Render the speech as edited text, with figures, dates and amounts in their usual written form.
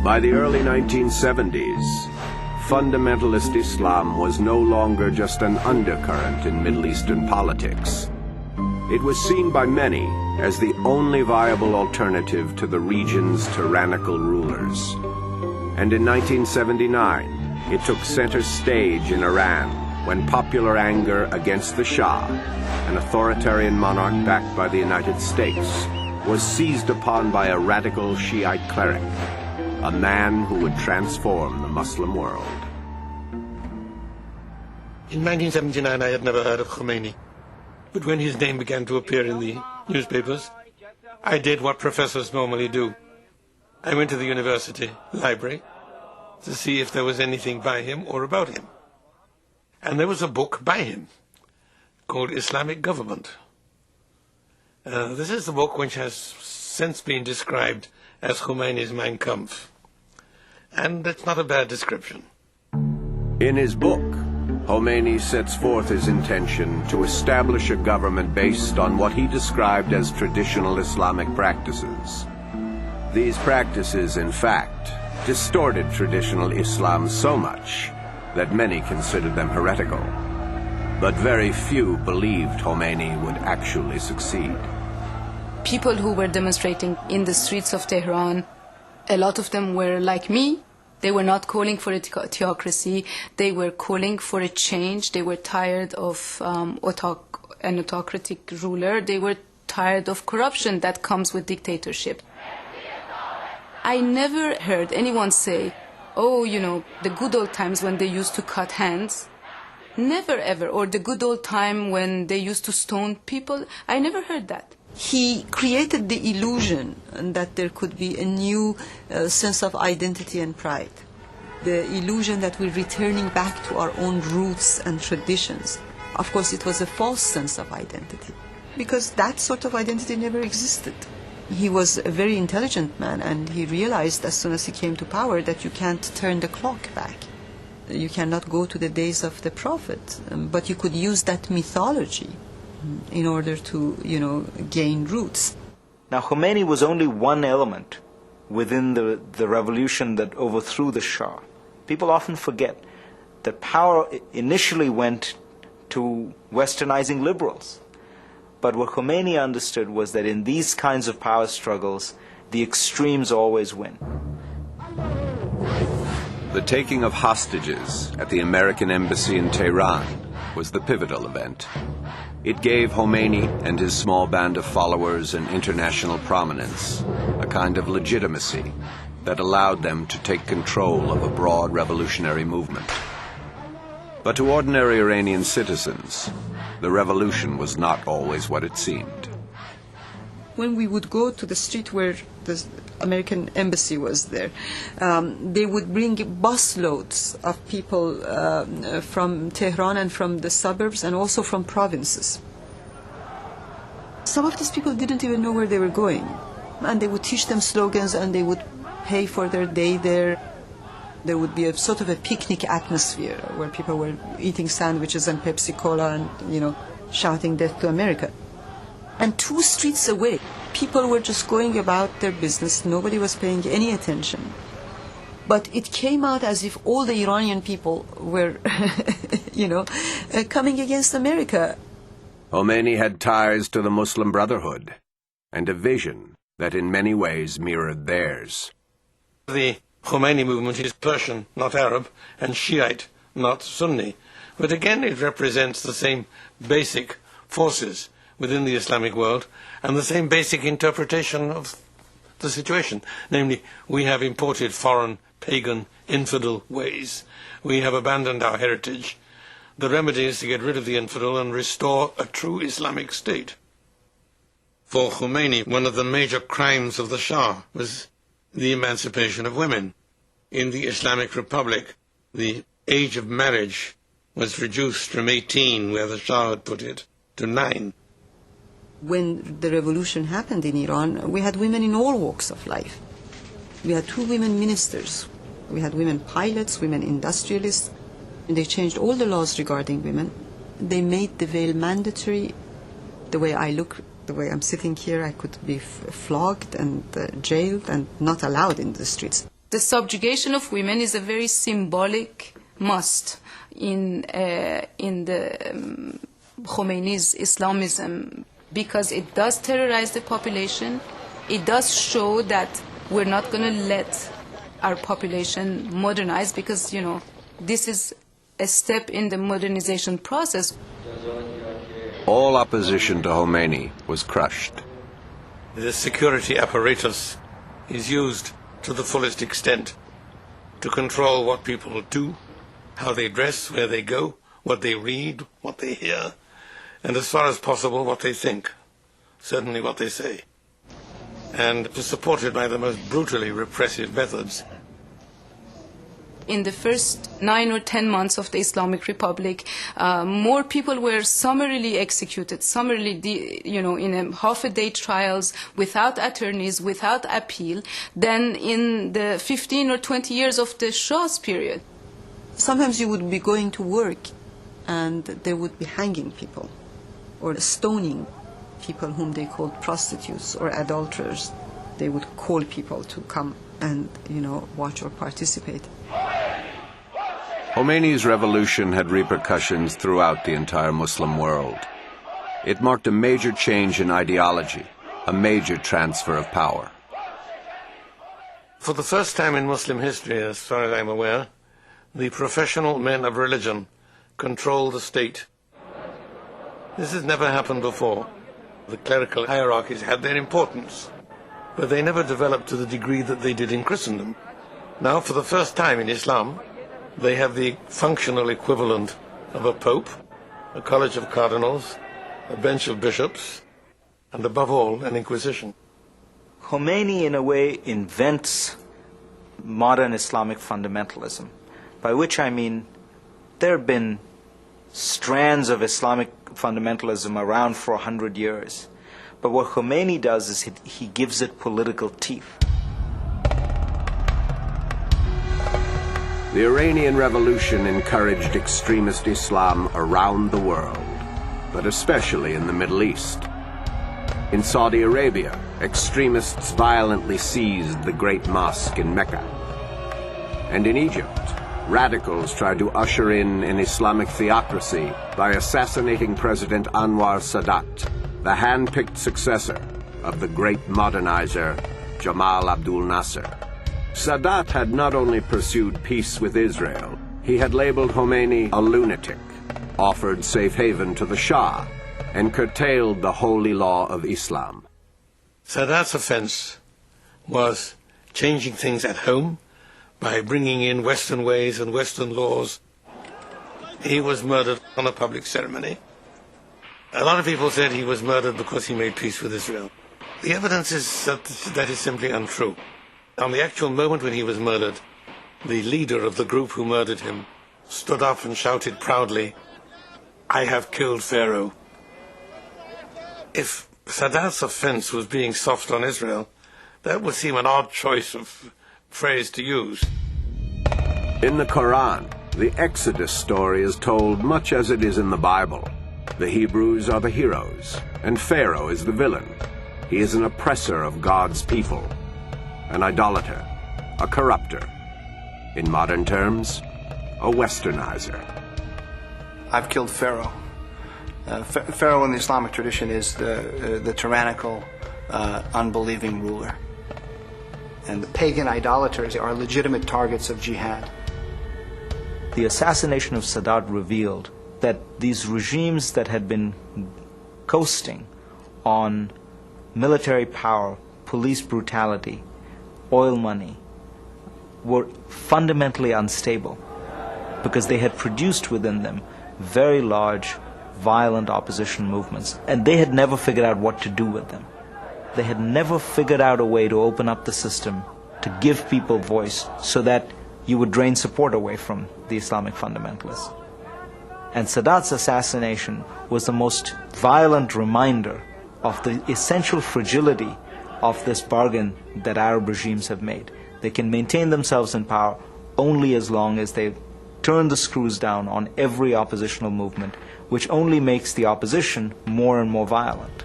By the early 1970s, fundamentalist Islam was no longer just an undercurrent in Middle Eastern politics. It was seen by many as the only viable alternative to the region's tyrannical rulers. And in 1979, it took center stage in Iran when popular anger against the Shah, an authoritarian monarch backed by the United States, was seized upon by a radical Shiite cleric, a man who would transform the Muslim world. In 1979, I had never heard of Khomeini. But when his name began to appear in the newspapers, I did what professors normally do. I went to the university library to see if there was anything by him or about him. And there was a book by him called Islamic Government. This is the book which has since been described as Khomeini's Mein Kampf. And it's not a bad description. In his book, Khomeini sets forth his intention to establish a government based on what he described as traditional Islamic practices. These practices, in fact, distorted traditional Islam so much that many considered them heretical. But very few believed Khomeini would actually succeed. People who were demonstrating in the streets of Tehran, a lot of them were like me. They were not calling for a theocracy. They were calling for a change. They were tired of an autocratic ruler. They were tired of corruption that comes with dictatorship. I never heard anyone say, oh, you know, the good old times when they used to cut hands. Never ever. Or the good old time when they used to stone people. I never heard that. He created the illusion that there could be a new sense of identity and pride. The illusion that we're returning back to our own roots and traditions. Of course, it was a false sense of identity, because that sort of identity never existed. He was a very intelligent man, and he realized as soon as he came to power that you can't turn the clock back. You cannot go to the days of the Prophet, but you could use that mythology in order to, gain roots. Now, Khomeini was only one element within the revolution that overthrew the Shah. People often forget that power initially went to westernizing liberals. But what Khomeini understood was that in these kinds of power struggles, the extremes always win. The taking of hostages at the American embassy in Tehran was the pivotal event. It gave Khomeini and his small band of followers an international prominence, a kind of legitimacy that allowed them to take control of a broad revolutionary movement. But to ordinary Iranian citizens, the revolution was not always what it seemed. When we would go to the street where the American embassy was there, they would bring busloads of people from Tehran and from the suburbs and also from provinces. Some of these people didn't even know where they were going, and they would teach them slogans and they would pay for their day there. There would be a sort of a picnic atmosphere where people were eating sandwiches and Pepsi Cola and, shouting death to America. And 2 streets away, people were just going about their business. Nobody was paying any attention. But it came out as if all the Iranian people were, coming against America. Khomeini had ties to the Muslim Brotherhood and a vision that in many ways mirrored theirs. The Khomeini movement is Persian, not Arab, and Shiite, not Sunni. But again, it represents the same basic forces within the Islamic world and the same basic interpretation of the situation. Namely, we have imported foreign, pagan, infidel ways. We have abandoned our heritage. The remedy is to get rid of the infidel and restore a true Islamic state. For Khomeini, one of the major crimes of the Shah was the emancipation of women. In the Islamic Republic, the age of marriage was reduced from 18, where the Shah had put it, to 9. When the revolution happened in Iran, we had women in all walks of life. We had 2 women ministers. We had women pilots, women industrialists. And they changed all the laws regarding women. They made the veil mandatory. The way I look, the way I'm sitting here, I could be flogged and jailed and not allowed in the streets. The subjugation of women is a very symbolic must in the Khomeini's Islamism, because it does terrorize the population. It does show that we're not going to let our population modernize, because, you know, this is a step in the modernization process. All opposition to Khomeini was crushed. The security apparatus is used to the fullest extent to control what people do, how they dress, where they go, what they read, what they hear, and as far as possible what they think, certainly what they say. And it was supported by the most brutally repressive methods. In the first 9 or 10 months of the Islamic Republic, more people were summarily executed, in a half-a-day trials, without attorneys, without appeal, than in the 15 or 20 years of the Shah's period. Sometimes you would be going to work and they would be hanging people or stoning people whom they called prostitutes or adulterers. They would call people to come and, watch or participate. Khomeini's revolution had repercussions throughout the entire Muslim world. It marked a major change in ideology, a major transfer of power. For the first time in Muslim history, as far as I'm aware, the professional men of religion control the state. This has never happened before. The clerical hierarchies had their importance, but they never developed to the degree that they did in Christendom. Now, for the first time in Islam, they have the functional equivalent of a pope, a college of cardinals, a bench of bishops, and above all, an inquisition. Khomeini, in a way, invents modern Islamic fundamentalism, by which I mean there have been strands of Islamic fundamentalism around for 100 years. But what Khomeini does is he gives it political teeth. The Iranian Revolution encouraged extremist Islam around the world, but especially in the Middle East. In Saudi Arabia, extremists violently seized the Great Mosque in Mecca. And in Egypt, radicals tried to usher in an Islamic theocracy by assassinating President Anwar Sadat, the hand-picked successor of the great modernizer Jamal Abdul Nasser. Sadat had not only pursued peace with Israel, he had labeled Khomeini a lunatic, offered safe haven to the Shah, and curtailed the holy law of Islam. Sadat's offense was changing things at home by bringing in Western ways and Western laws. He was murdered on a public ceremony. A lot of people said he was murdered because he made peace with Israel. The evidence is that is simply untrue. On the actual moment when he was murdered, the leader of the group who murdered him stood up and shouted proudly, "I have killed Pharaoh." If Sadat's offense was being soft on Israel, that would seem an odd choice of phrase to use. In the Quran, the Exodus story is told much as it is in the Bible. The Hebrews are the heroes, and Pharaoh is the villain. He is an oppressor of God's people, an idolater, a corrupter. In modern terms, a westernizer. I've killed Pharaoh. Pharaoh in the Islamic tradition is the tyrannical, unbelieving ruler. And the pagan idolaters are legitimate targets of jihad. The assassination of Sadat revealed that these regimes that had been coasting on military power, police brutality, oil money, were fundamentally unstable because they had produced within them very large, violent opposition movements, and they had never figured out what to do with them. They had never figured out a way to open up the system, to give people voice, so that you would drain support away from the Islamic fundamentalists. And Sadat's assassination was the most violent reminder of the essential fragility of this bargain that Arab regimes have made. They can maintain themselves in power only as long as they turn the screws down on every oppositional movement, which only makes the opposition more and more violent.